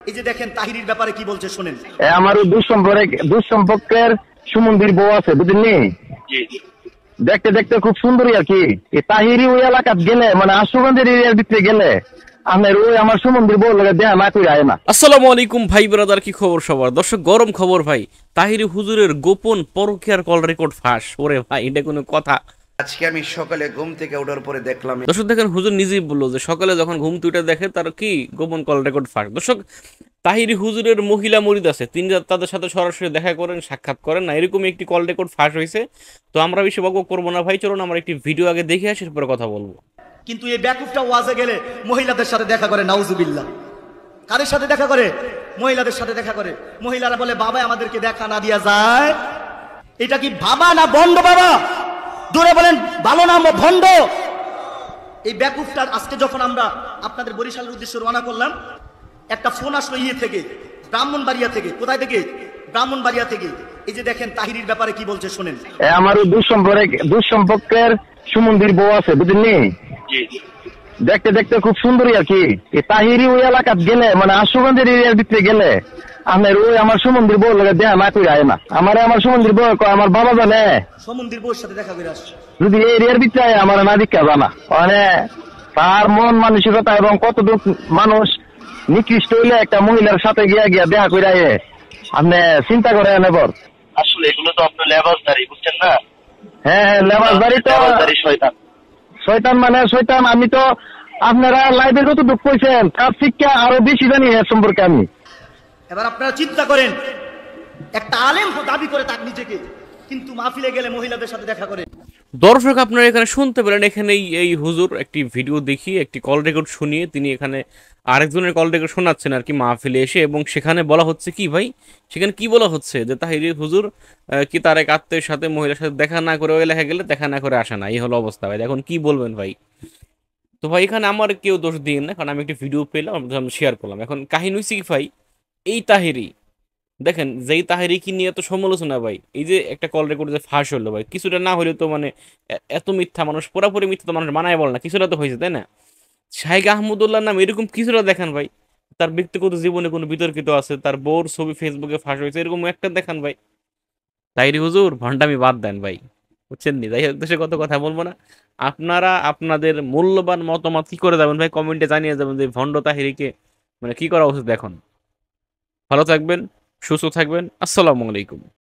এই যে দেখেন তাহিরির ব্যাপারে কি বলছে শুনেন। আমার দুঃসম্পর্কের সুমন্দির বউ আছে বুঝলি, দেখতে দেখতে খুব সুন্দরী আর কি। তাহিরি ওই এলাকাত গেলে মানে আশুগঞ্জের এরিয়ার ভিতরে গেলে আপনার ওই আমার সুমন্দির বউ লাগে দেয়া না করে আয় না। আসসালামু আলাইকুম ভাই ব্রাদার, কি খবর সবার? দর্শক গরম খবর ভাই, তাহিরি হুজুরের গোপন পরকীয়ার কল রেকর্ড ফাঁস। ওরে ভাই, এটা কোনো কথা? আজকে আমি সকালে ঘুম থেকে ওঠার পরে দেখলাম। দর্শক দেখেন, হুজুর নিজেই বললো যে সকালে যখন ঘুম তুইটা দেখে তার কি গোপন কল রেকর্ড ফাঁস। দর্শক, তাহিরি হুজুরের মহিলা মুরিদ আছে, তিনি তাদের সাথে সরাসরি দেখা করেন, সাক্ষাৎ করেন না, এরকমই একটি কল রেকর্ড ফাঁস হয়েছে। তো আমরা বেশি বকবক করবো না ভাই, চলুন আমরা একটি ভিডিও আগে দেখে আসি, এরপরে কথা বলবো। কিন্তু এই ব্যাকুফটা ওয়াজে গেলে মহিলাদের সাথে দেখা করে, নাউজুবিল্লাহ। কাদের সাথে দেখা করে? মহিলাদের সাথে দেখা করে। মহিলারা বলে বাবা আমাদেরকে দেখা না দিয়া যায়। এটা কি বাবা না বন্ড? বাবা দূরে বলেন, ভালো না ভণ্ড? এই ব্যাকুফটার আজকে যখন আমরা আপনাদের বরিশালের উদ্দেশ্যে রওনা করলাম, একটা ফোন আসলো থেকে, ব্রাহ্মণবাড়িয়া থেকে। কোথায় থেকে? ব্রাহ্মণবাড়িয়া থেকে। এই যে দেখেন তাহিরির ব্যাপারে কি বলছে শুনেন। আমার দুঃসম্পর্কের সুমন্দির বউ আছে বুঝলি, দেখতে দেখতে খুব সুন্দরী আর কি। তাহিরি ওই এলাকাত গেলে মানে আশুগঞ্জের এরিয়ার ভিতরে গেলে আপনার ওই আমার সুমন্দির বউ লাগে দেয়া না করে আয় না। আমার সুমন্দির বউ আমার বাবা জানে সমন্দির বউর সাথে দেখা করে আসছে। যদি এই এরিয়ার ভিতরে আমার না দীক্ষা জানা মানে তার মন মানসিকতা এবং কতটুক মানুষ নিকৃষ্ট হইলে একটা মহিলার সাথে গিয়া দেখা করে আয়ে আপনি চিন্তা করে নেবর। আসলে এগুলো তো আপনার লেবাসদারি, বুঝছেন না? হ্যাঁ, লেবাসদারি তো শয়তান। শয়তান মানে শয়তান। আমি তো আপনারা লাইভে যতটুকু কইছেন তার শিক্ষা আরো বেশি জানি এর সম্পর্কে আমি। এবার আপনারা চিন্তা করেন, একটা আলেম দাবি করে তার নিজেকে, কিন্তু মাহফিলে গেলে মহিলাদের সাথে দেখা করে। দর্শক আপনারা এখানে শুনতে পেলেন, এখানে এই হুজুর একটি ভিডিও দেখিয়ে একটি কল রেকর্ড শুনিয়ে তিনি এখানে আরেকজনের কল রেকর্ড শোনাচ্ছেন আর কি মাহফিলে এসে। এবং সেখানে বলা হচ্ছে কি ভাই, সেখানে কি বলা হচ্ছে যে তাহিরি হুজুর কি তার এক আত্মীয়ের সাথে মহিলার সাথে দেখা না করে ওই এলাকায় গেলে দেখা না করে আসে না। এই হলো অবস্থা ভাই, এখন কি বলবেন ভাই? তো ভাই এখানে আমার কেউ দোষ দিন না, কারণ আমি একটি ভিডিও পেলাম, আমি শেয়ার করলাম। এখন কাহিনী হচ্ছে কি ভাই, এই তাহিরি দেখেন, যেই তাহিরি কি নিয়ে এত সমালোচনা ভাই, এই যে একটা কল রেকর্ড যে ফাঁস হলো ভাই, কিছুটা না হলে তো মানে এত মিথ্যা মানুষ, পুরাপুরি মিথ্যা তো মানুষ মানায় বল না, কিছুটা তো হয়েছে তাই না? শাইখ আহমদুল্লাহ নাম এরকম কিছুটা দেখান ভাই, তার ব্যক্তিগত জীবনে কোনো বিতর্কিত আছে, তার বউর ছবি ফেসবুকে ফাঁস হয়েছে, এরকম একটা দেখান ভাই। তাহিরি হুজুর ভণ্ডামি বাদ দেন ভাই, বুঝছেন নি? যাই হোক, দেশে কত কথা বলবো না। আপনারা আপনাদের মূল্যবান মতামত কি করে যাবেন ভাই, কমেন্টে জানিয়ে যাবেন যে ভণ্ড তাহিরিকে মানে কি করা উচিত এখন। ভালো থাকবেন, সুস্থ থাকবেন, আসসালামু আলাইকুম।